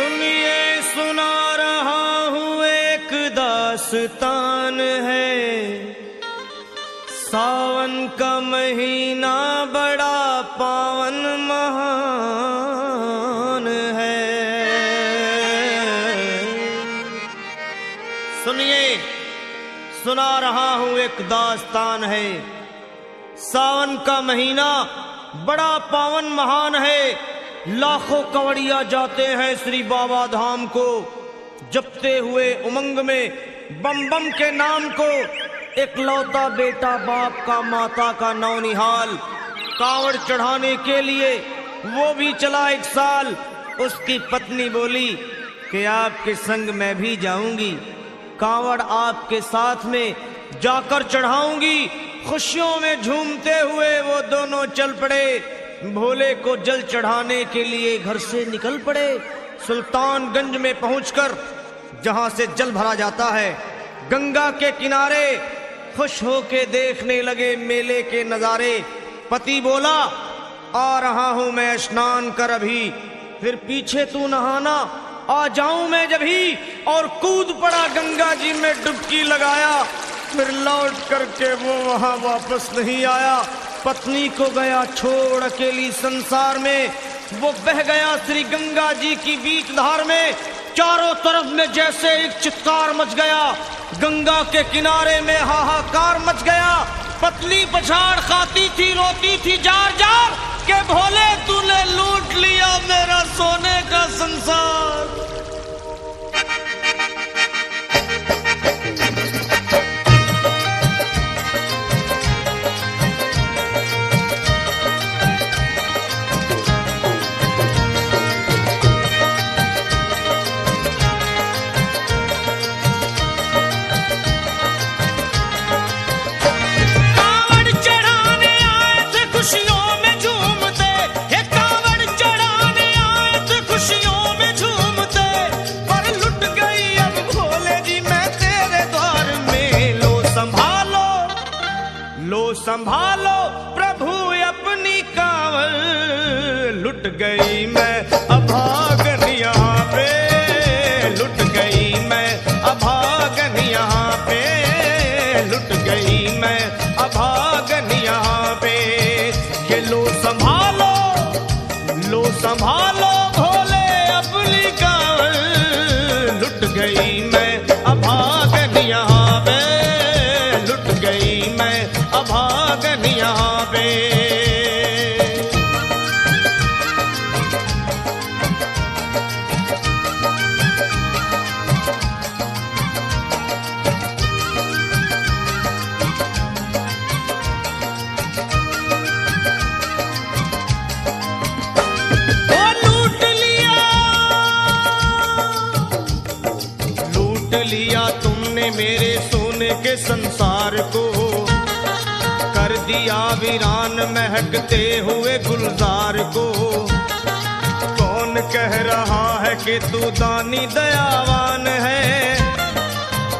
सुनिए सुना रहा हूँ एक दास्तान है। सावन का महीना बड़ा पावन महान है। सुनिए सुना रहा हूँ एक दास्तान है। सावन का महीना बड़ा पावन महान है। लाखों कवड़िया जाते हैं श्री बाबा धाम को, जपते हुए उमंग में बम बम के नाम को। एक लौता बेटा बाप का माता का नौनिहाल कांवड़ चढ़ाने के लिए वो भी चला एक साल। उसकी पत्नी बोली कि आपके संग मैं भी जाऊंगी, कांवड़ आपके साथ में जाकर चढ़ाऊंगी। खुशियों में झूमते हुए वो दोनों चल पड़े। भोले को जल चढ़ाने के लिए घर से निकल पड़े। सुल्तानगंज में पहुंचकर जहां से जल भरा जाता है, गंगा के किनारे खुश होके देखने लगे मेले के नजारे। पति बोला आ रहा हूं मैं स्नान कर अभी, फिर पीछे तू नहाना आ जाऊं मैं जभी। और कूद पड़ा गंगा जी में डुबकी लगाया। फिर लौट करके वो वहां वापस नहीं आया। पत्नी को गया छोड़ अकेली संसार में। वो बह गया श्री गंगा जी की बीच धार में। चारों तरफ में जैसे एक चित्कार मच गया, गंगा के किनारे में हाहाकार मच गया। पत्नी पछाड़ खाती थी, रोती थी जार जार के भोले तूने लूट लिया मेरा सोने का संसार। संभालो प्रभु अपनी कांवड़, लुट गई मैं अभागन यहाँ पे, लुट गई मैं अभागन यहाँ पे, लुट गई मैं अभागन यहाँ पे। ये लो संभालो भोले अपनी कांवड़, लुट गई मैं अभागन यहाँ पे, लुट गई मैं अभागन यहाँ पे। लूट लिया तुमने मेरे सोने के संसार को, कर दिया वीरान महकते हुए गुलजार को। कौन कह रहा है कि तू दानी दयावान है,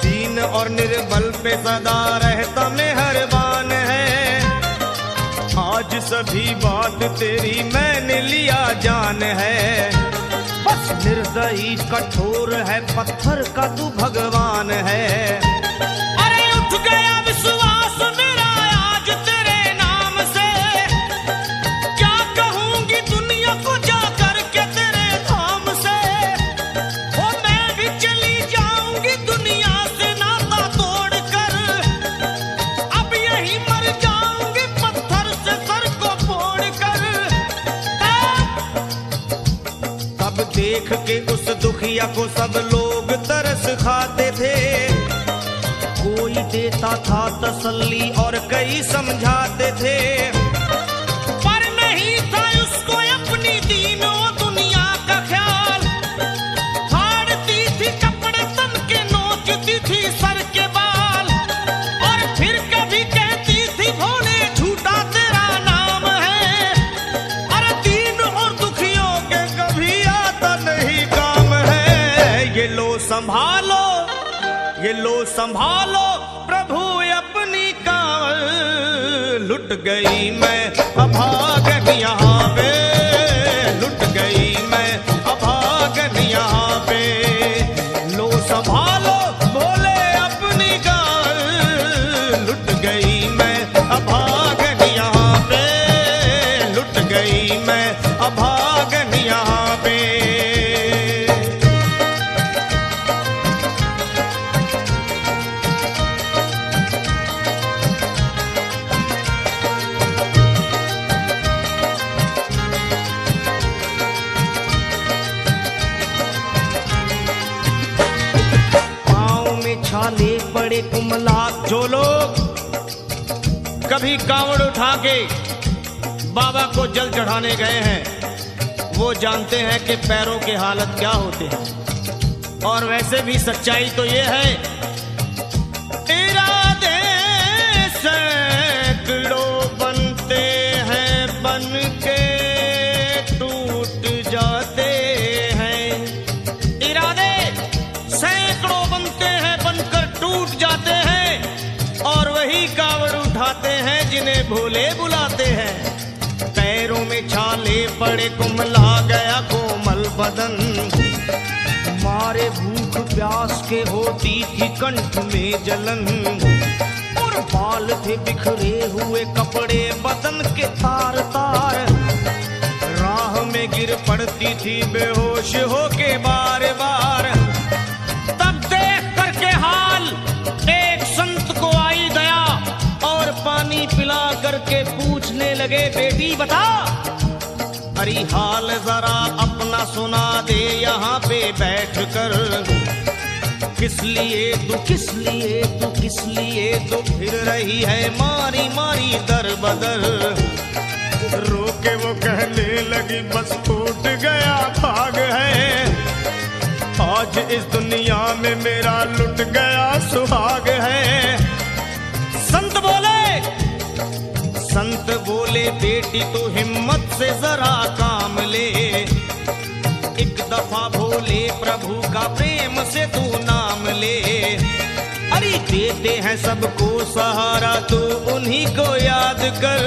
दीन और निर्बल पे सदा रहता मेहरबान है। आज सभी बात तेरी मैंने लिया जान है, बस निर्दयी कठोर है पत्थर का तू भगवान है। अरे उठ गया विश्वास मेरा आज तेरे नाम से, क्या कहूंगी दुनिया को जा करके तेरे धाम से। ओ मैं भी चली जाऊंगी दुनिया से नाता तोड़कर, अब यही मर जाऊंगी पत्थर से सर को फोड़कर। तब देख के उस दुखिया को सब लोग तरस खाते थे, कोई देता था तसल्ली और कई समझाते थे। पर नहीं था उसको अपनी दीनों दुनिया का ख्याल, फाड़ती थी कपड़े तन के, नोचती थी सर के बाल। और फिर कभी कहती थी भोले झूठा तेरा नाम है, अरे दीन और दुखियों के कभी आता नहीं काम है। ये लो संभालो प्रभु अपनी कांवड़, लुट गई मैं अभागन यहाँ पे, लुट गई मैं अभागन यहाँ छाले पड़े कुमला। जो लोग कभी कांवड़ उठा के बाबा को जल चढ़ाने गए हैं वो जानते हैं कि पैरों के हालत क्या होते हैं। और वैसे भी सच्चाई तो ये है, इरादे सैकड़ों बनते हैं बन के टूट जाते हैं। इरादे सैकड़ों बनते हैं बनकर टूट जाते हैं और वही कांवड़ उठाते हैं जिन्हें भोले बुलाते हैं। पैरों में छाले पड़े कुमला गया कोमल बदन, मारे भूख प्यास के होती थी कंठ में जलन। और बाल थे बिखरे हुए कपड़े बदन के तार तार, राह में गिर पड़ती थी बेहोश होके बार बार। तब देख करके हाल एक संत को आई दया और पानी पिला करके पूछने लगे, बेटी बता अरे हाल जरा अपना सुना दे यहाँ पे बैठ कर। किस लिए तू किस लिए तू किस लिए तू फिर रही है मारी मारी दर बदर। रोके वो कहने लगी बस टूट गया भाग है, आज इस दुनिया में मेरा लुट गया सुहाग है। संत बोले बेटी तू हिम्मत से जरा काम ले, एक दफा भोले प्रभु का प्रेम से तू नाम ले। अरे देते हैं सबको सहारा तू उन्हीं को याद कर,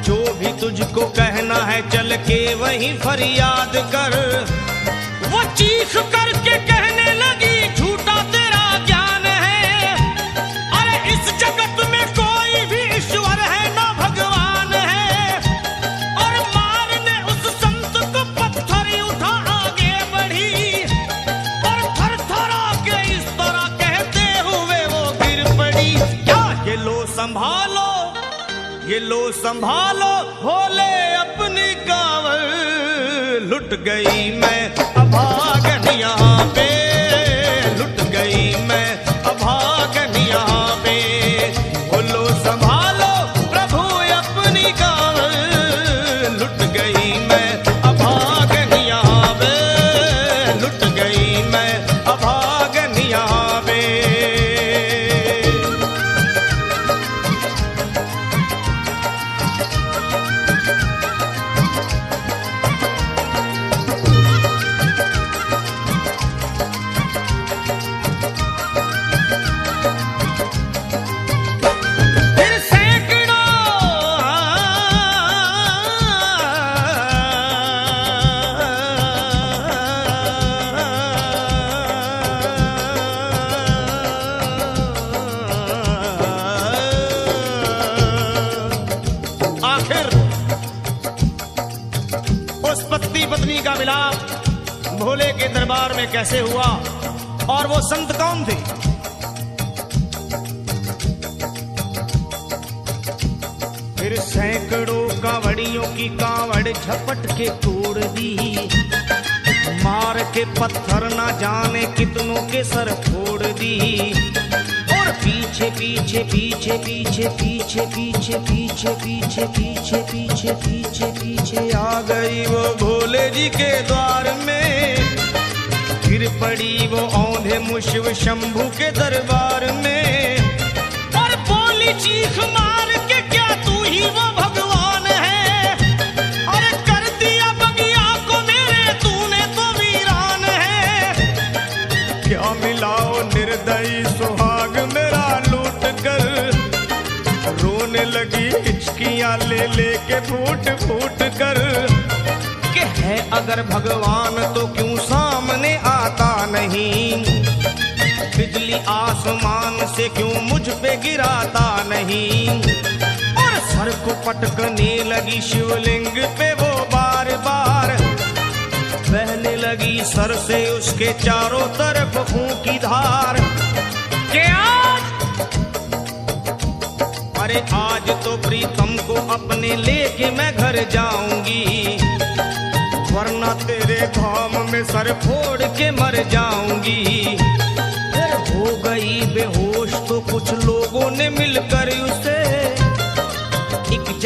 जो भी तुझको कहना है चल के वहीं फरियाद कर। वो चीख करके कहने लगी झूठा तेरा ज्ञान है, अरे इस जगत में कोई भी ईश्वर है ना भगवान है। और मारने उस संत को पत्थर उठा आगे बढ़ी और थरथरा के इस तरह कहते हुए वो गिर पड़ी। क्या ये लो संभालो ये लो संभालो भोले अपनी कांवड़ लुट गई मैं अभागन यहाँ पे, लुट गई मैं अभागन यहाँ पे। बोलो संभालो प्रभु अपनी कांवड़ लुट गई मैं अभागन यहाँ पे, लुट गई मैं अभागन यहाँ पे। पत्नी का मिलाप भोले के दरबार में कैसे हुआ और वो संत कौन थे? फिर सैकड़ों कांवड़ियों की कांवड़ झपट के तोड़ दी, मार के पत्थर ना जाने कितनों के सर फोड़ दी। और पीछे पीछे पीछे पीछे पीछे पीछे पीछे पीछे पीछे पीछे पीछे पीछे आ गई वो भोले जी के द्वार में। गिर पड़ी वो औंधे मुशिव शंभू के दरबार में और बोली चीख मार के क्या तू ही वो भगवान है? अरे कर दिया बगिया को मेरे तूने तो वीरान है। क्या मिलाओ निर्दयी सुहाग मेरा लूट कर, रोने लगी हिचकियां ले लेके फूट फूट कर। कि है अगर भगवान तो क्यों सामने आता नहीं, बिजली आसमान से क्यों मुझ पे गिराता नहीं। और सर को पटकने लगी शिवलिंग पे वो बार बार, बहने लगी सर से उसके चारों तरफ खून की धार। के अरे आज तो प्रीतम को अपने लेके मैं घर जाऊंगी, वरना तेरे धाम में सर फोड़ के मर जाऊंगी। फिर होगा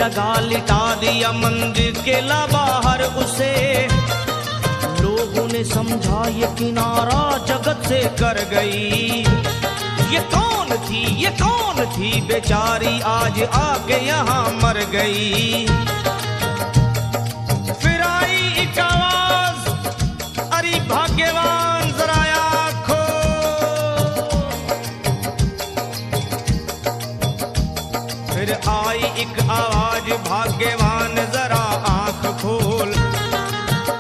जगह लिटा दिया मंदिर के बाहर उसे। लोगों ने समझा ये किनारा जगत से कर गई। ये कौन थी बेचारी आज आके यहाँ मर गई। फिर आई एक आवाज, अरे भाग्यवान जरा आँखो। फिर आई एक आवाज, भाग्यवान जरा आँख खोल।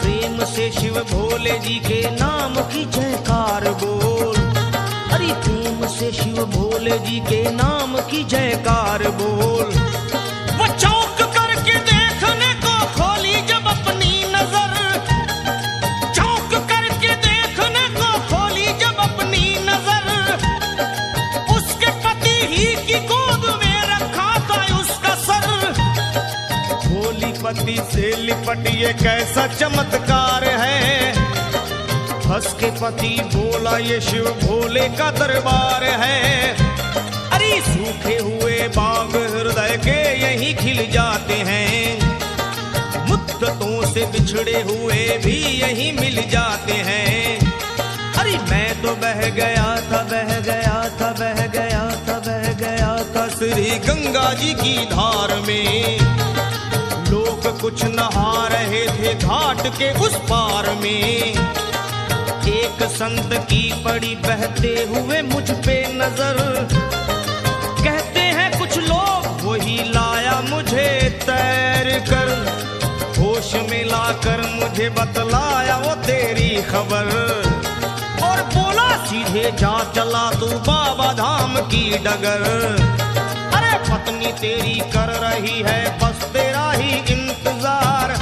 प्रेम से शिव भोले जी के नाम की जयकार बोल। अरे प्रेम से शिव भोले जी के नाम की जयकार बोल। वो चौंक करके देखने को खोली जब अपनी नजर। चौंक करके देखने को खोली जब अपनी नजर। उसके पति ही की गोद में रखा था उसका सर। भोली पति से लिपट ये कैसा चमत्कार है। हंस के पति बोला ये शिव भोले का दरबार है। अरे सूखे हुए बाग हृदय के यहीं खिल जाते हैं। मुद्दतों से बिछड़े हुए भी यहीं मिल जाते हैं। अरे मैं तो बह गया था श्री गंगा जी की धार में। लोग कुछ नहा रहे थे घाट के उस पार में। एक संत की पड़ी बहते हुए मुझ पे नजर। कहते हैं कुछ लोग वही लाया मुझे तैर कर। होश में लाकर मुझे बतलाया वो तेरी खबर। और बोला सीधे जा चला तू बाबा धाम की डगर। अरे पत्नी तेरी कर रही है बस तेरा ही इंतजार।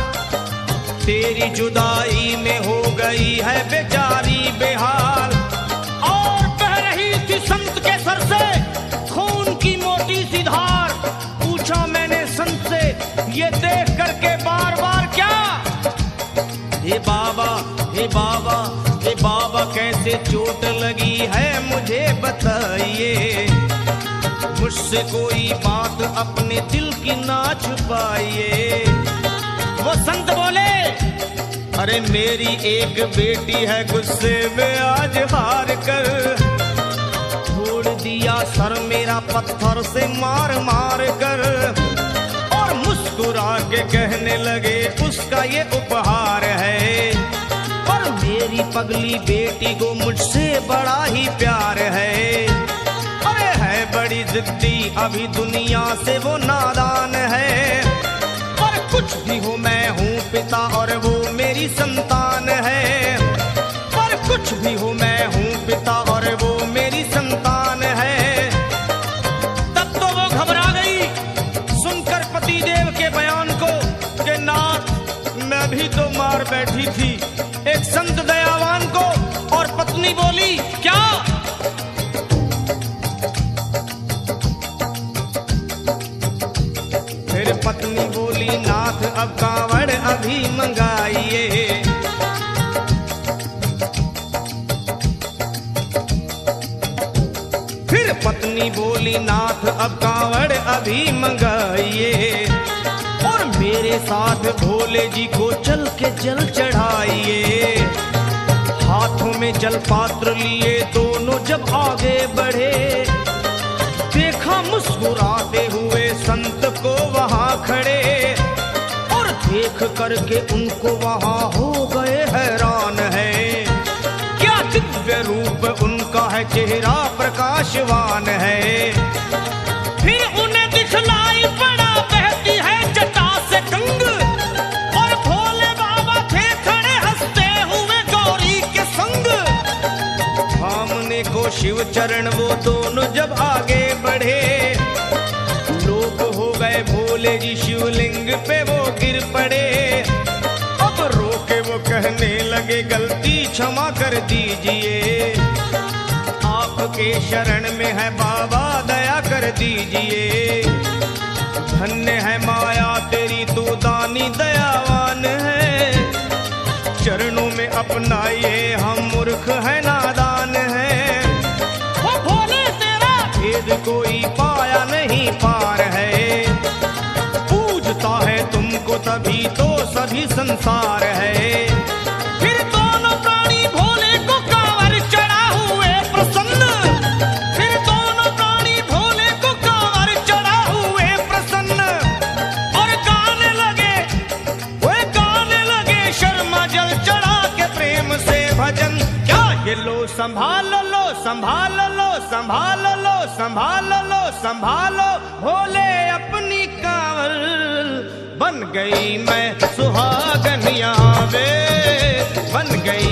तेरी जुदाई में हो गई है बेचारी बेहाल। और बह रही थी संत के सर से खून की मोटी सी धार। पूछा मैंने संत से ये देख करके बार बार क्या। हे बाबा हे बाबा हे बाबा कैसे चोट लगी है मुझे बताइए। मुझसे कोई बात अपने दिल की ना छुपाइए। वो संत बोले अरे मेरी एक बेटी है गुस्से में आज हार कर। छोड़ दिया सर मेरा पत्थर से मार मार कर। और मुस्कुरा के कहने लगे उसका ये उपहार है। पर मेरी पगली बेटी को मुझसे बड़ा ही प्यार है। अरे है बड़ी जिद्दी अभी दुनिया से वो नादान है। पर कुछ भी हो मैं हूँ पिता और वो मेरी संतान है। पर कुछ भी हो मैं हूँ पिता और वो मेरी संतान है। तब तो वो घबरा गई सुनकर पतिदेव के बयान को कि नाथ मैं भी तो मार बैठी थी एक संत दयावान को। और पत्नी बोली क्या। फिर पत्नी बोली नाथ अब कांवड़ अभी मंगाइए। फिर पत्नी बोली नाथ अब कांवड़ अभी मंगाइए। और मेरे साथ भोले जी को चल के जल चढ़ाइए। हाथों में जल पात्र लिए दोनों जब आगे बढ़े। देखा मुस्कुराते हुए संत को वहां खड़े। और देख करके उनको वहां हो गए हैरान है। क्या दिव्य रूप उनका है चेहरा प्रकाशवान है। फिर उन्हें दिखलाई पड़ा बहती है जटा से गंग। और भोले बाबा थे खड़े हंसते हुए गौरी के संग। सामने को शिव चरण वो दोनों जब आगे बढ़े। लोग हो गए भोले जी शिवलिंग पे वो गिर पड़े। अब रोके वो कहने लगे गलती क्षमा कर दीजिए। आपके शरण में है बाबा दया कर दीजिए। धन्य है माया तेरी तू दानी दयावान है। चरणों में अपनाइए हम मूर्ख है नादान है। वो भोले तेरा भेद कोई पाया नहीं पार है। तभी तो सभी संसार है। फिर दोनों प्राणी भोले को कांवर चढ़ा हुए प्रसन्न, फिर दोनों प्राणी भोले को कांवर चढ़ा हुए प्रसन्न, और गाने लगे शर्मा जल चढ़ा के प्रेम से भजन। क्या ये लो संभाल लो संभाल लो संभाल लो संभाल लो संभालो भोले अपनी कांवर, बन गई मैं सुहागन यहाँ वे, बन गई